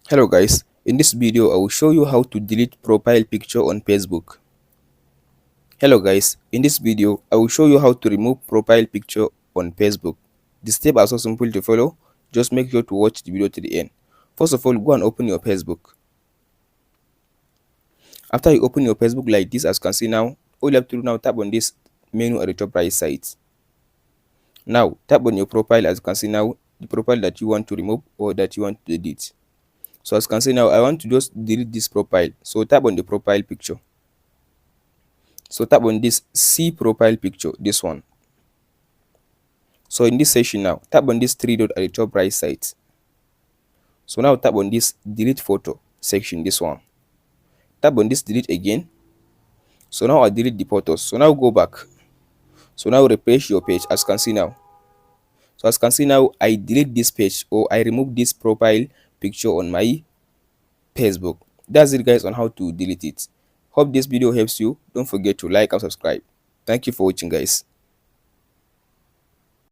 Hello guys, in this video I will show you how to delete profile picture on Facebook. Hello guys, in this video I will show you how to remove profile picture on Facebook. The steps are so simple to follow, just make sure to watch the video to the end. First of all, go and open your Facebook. After you open your Facebook like this, as you can see now, all you have to do now, tap on this menu at the top right side. Now tap on your profile. As you can see now, the profile that you want to remove or that you want to delete. So as you can see now, I want to just delete this profile, so tap on the profile picture. So tap on this see profile picture, this one. So in this section now, tap on this three dot at the top right side. So now tap on this delete photo section, this one. Tap on this delete again. So now I delete the photos. So now go back. So now refresh your page, as you can see now. So as you can see now, I delete this page, or I remove this profile picture on my Facebook. That's it guys on how to delete it. Hope this video helps you. Don't forget to like and subscribe. Thank you for watching guys.